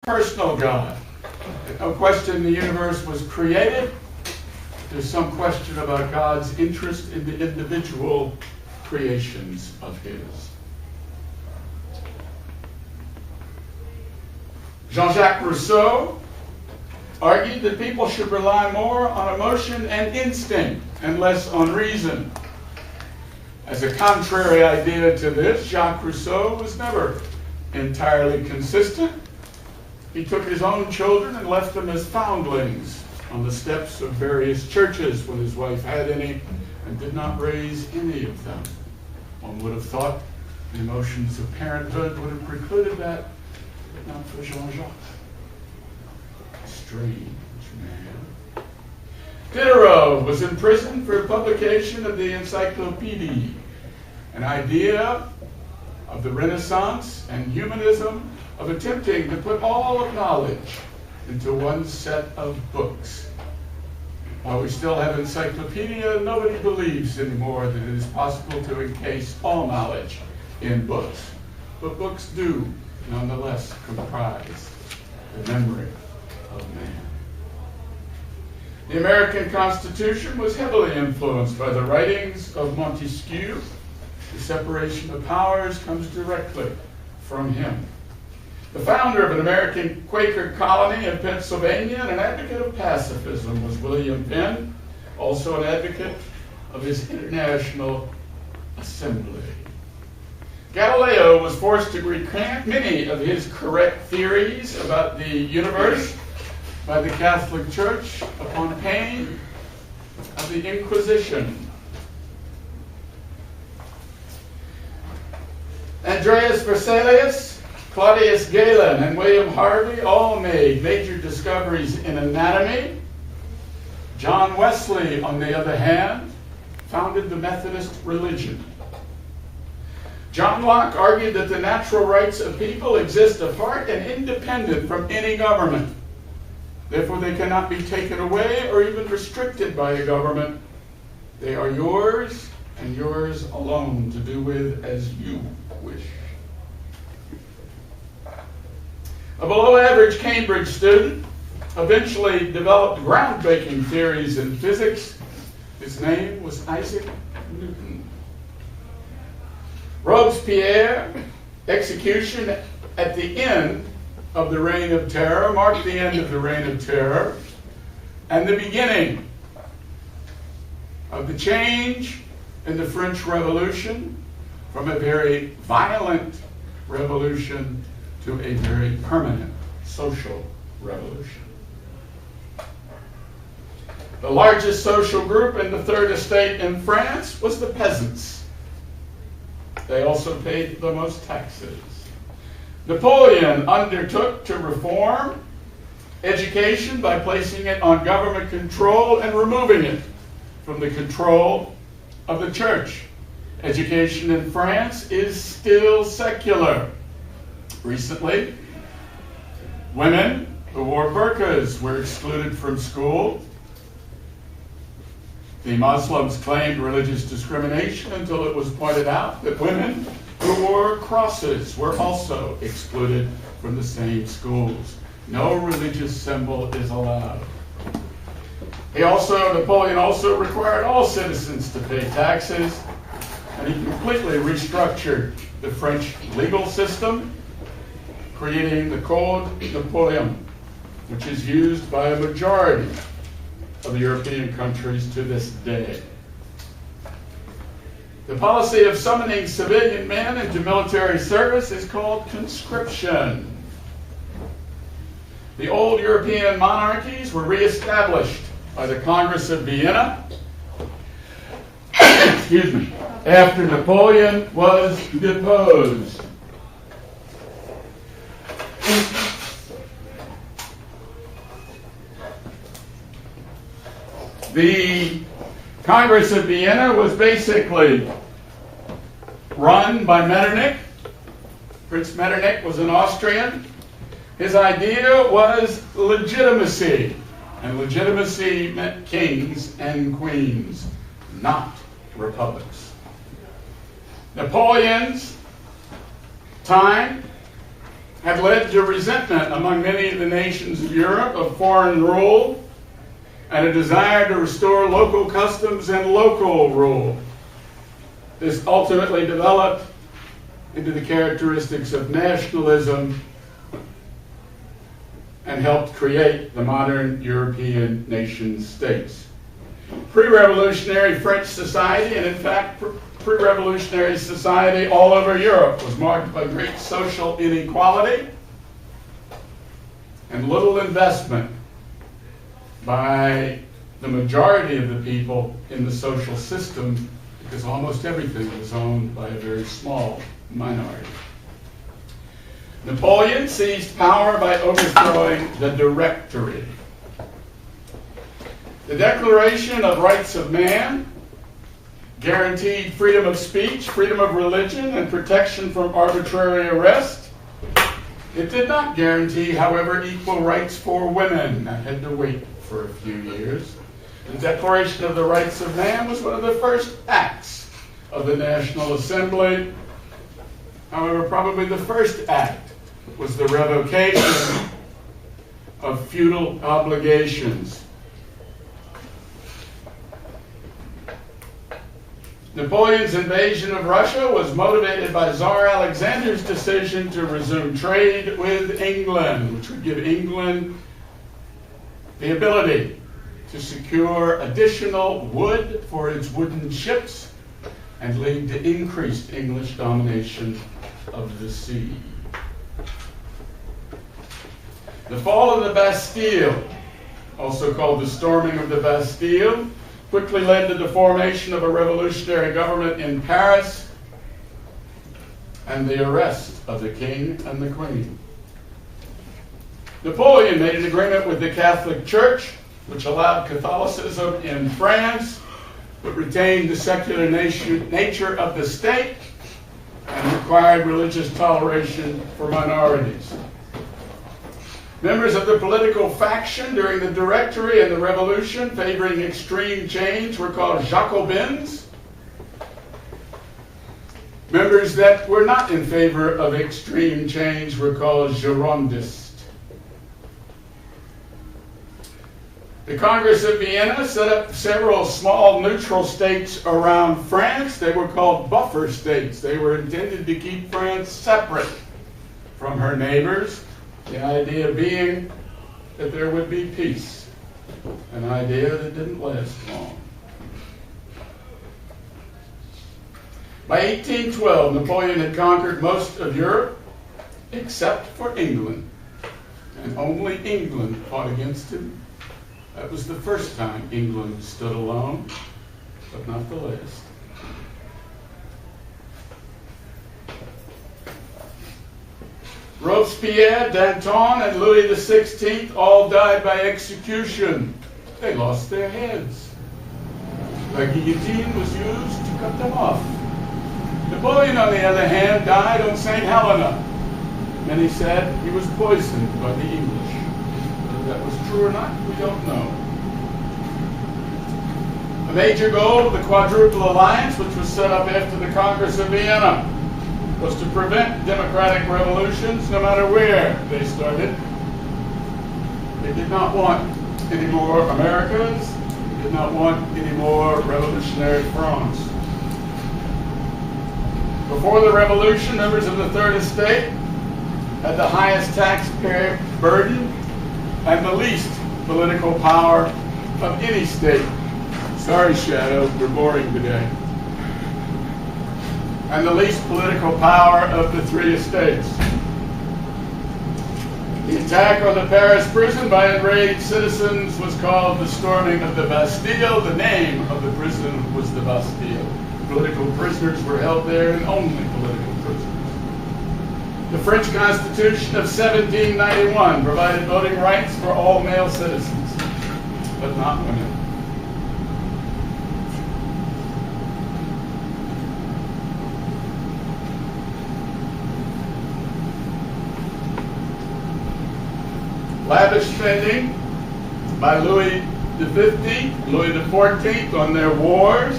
personal God. No question the universe was created. There's some question about God's interest in the individual creations of His. Jean-Jacques Rousseau argued that people should rely more on emotion and instinct and less on reason. As a contrary idea to this, Jacques Rousseau was never entirely consistent. He took his own children and left them as foundlings on the steps of various churches when his wife had any, and did not raise any of them. One would have thought the emotions of parenthood would have precluded that, but not for Jean-Jacques. Strange man. Diderot was in prison for publication of the Encyclopédie, an idea of the Renaissance and humanism of attempting to put all of knowledge into one set of books. While we still have encyclopedia, nobody believes anymore that it is possible to encase all knowledge in books. But books do, nonetheless, comprise the memory of man. The American Constitution was heavily influenced by the writings of Montesquieu. The separation of powers comes directly from him. The founder of an American Quaker colony in Pennsylvania and an advocate of pacifism was William Penn, also an advocate of his International Assembly. Galileo was forced to recant many of his correct theories about the universe by the Catholic Church upon pain of the Inquisition. Andreas Vesalius, Claudius Galen, and William Harvey all made major discoveries in anatomy. John Wesley, on the other hand, founded the Methodist religion. John Locke argued that the natural rights of people exist apart and independent from any government. Therefore, they cannot be taken away or even restricted by a government. They are yours and yours alone to do with as you wish. A below-average Cambridge student eventually developed groundbreaking theories in physics. His name was Isaac Newton. Robespierre's execution at the end of the Reign of Terror marked the end of the Reign of Terror and the beginning of the change in the French Revolution from a very violent revolution to a very permanent social revolution. The largest social group in the Third Estate in France was the peasants. They also paid the most taxes. Napoleon undertook to reform education by placing it on government control and removing it from the control of the church. Education in France is still secular. Recently, women who wore burqas were excluded from school. The Muslims claimed religious discrimination until it was pointed out that women who wore crosses were also excluded from the same schools. No religious symbol is allowed. Napoleon also required all citizens to pay taxes, and he completely restructured the French legal system, creating the Code Napoleon, which is used by a majority of the European countries to this day. The policy of summoning civilian men into military service is called conscription. The old European monarchies were reestablished by the Congress of Vienna after Napoleon was deposed. The Congress of Vienna was basically run by Metternich. Prince Metternich was an Austrian. His idea was legitimacy, and legitimacy meant kings and queens, not republics. Napoleon's time had led to resentment among many of the nations of Europe of foreign rule and a desire to restore local customs and local rule. This ultimately developed into the characteristics of nationalism and helped create the modern European nation states. Pre-revolutionary French society, and in fact pre-revolutionary society all over Europe, was marked by great social inequality and little investment by the majority of the people in the social system, because almost everything was owned by a very small minority. Napoleon seized power by overthrowing the Directory. The Declaration of Rights of Man guaranteed freedom of speech, freedom of religion, and protection from arbitrary arrest. It did not guarantee, however, equal rights for women. That had to wait for a few years. The Declaration of the Rights of Man was one of the first acts of the National Assembly. However, probably the first act was the revocation of feudal obligations. Napoleon's invasion of Russia was motivated by Tsar Alexander's decision to resume trade with England, which would give England the ability to secure additional wood for its wooden ships and lead to increased English domination of the sea. The fall of the Bastille, also called the storming of the Bastille, quickly led to the formation of a revolutionary government in Paris and the arrest of the king and the queen. Napoleon made an agreement with the Catholic Church, which allowed Catholicism in France, but retained the secular nature of the state and required religious toleration for minorities. Members of the political faction during the Directory and the Revolution favoring extreme change were called Jacobins. Members that were not in favor of extreme change were called Girondists. The Congress of Vienna set up several small neutral states around France. They were called buffer states. They were intended to keep France separate from her neighbors. The idea being that there would be peace, an idea that didn't last long. By 1812, Napoleon had conquered most of Europe except for England, and only England fought against him. That was the first time England stood alone, but not the last. Robespierre, Danton, and Louis XVI all died by execution. They lost their heads. The guillotine was used to cut them off. Napoleon, on the other hand, died on St. Helena. Many said he was poisoned by the English. Whether that was true or not, we don't know. A major goal of the Quadruple Alliance, which was set up after the Congress of Vienna, was to prevent democratic revolutions no matter where they started. They did not want any more Americas. They did not want any more revolutionary fronts. Before the revolution, members of the Third Estate had the highest taxpayer burden and the least political power of any state. Sorry, Shadow, we're boring today. And the least political power of the three estates. The attack on the Paris prison by enraged citizens was called the storming of the Bastille. The name of the prison was the Bastille. Political prisoners were held there, and only political prisoners. The French Constitution of 1791 provided voting rights for all male citizens, but not women. Lavish spending by Louis XV, Louis XIV on their wars,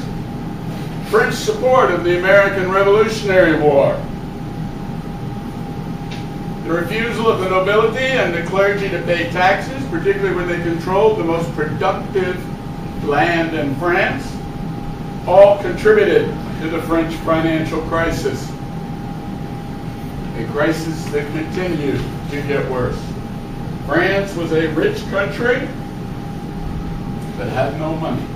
French support of the American Revolutionary War. The The refusal of the nobility and the clergy to pay taxes, particularly when they controlled the most productive land in France, all contributed to the French financial crisis. A crisis that continued to get worse. France was a rich country that had no money.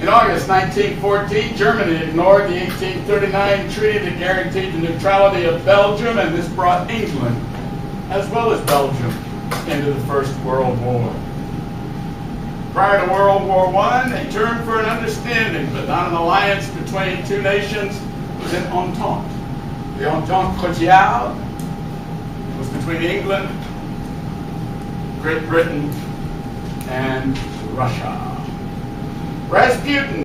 In August 1914, Germany ignored the 1839 treaty that guaranteed the neutrality of Belgium, and this brought England, as well as Belgium, into the First World War. Prior to World War I, a term for an understanding, but not an alliance between two nations, was an entente. The entente cordiale was between England, Great Britain, and Russia. Rasputin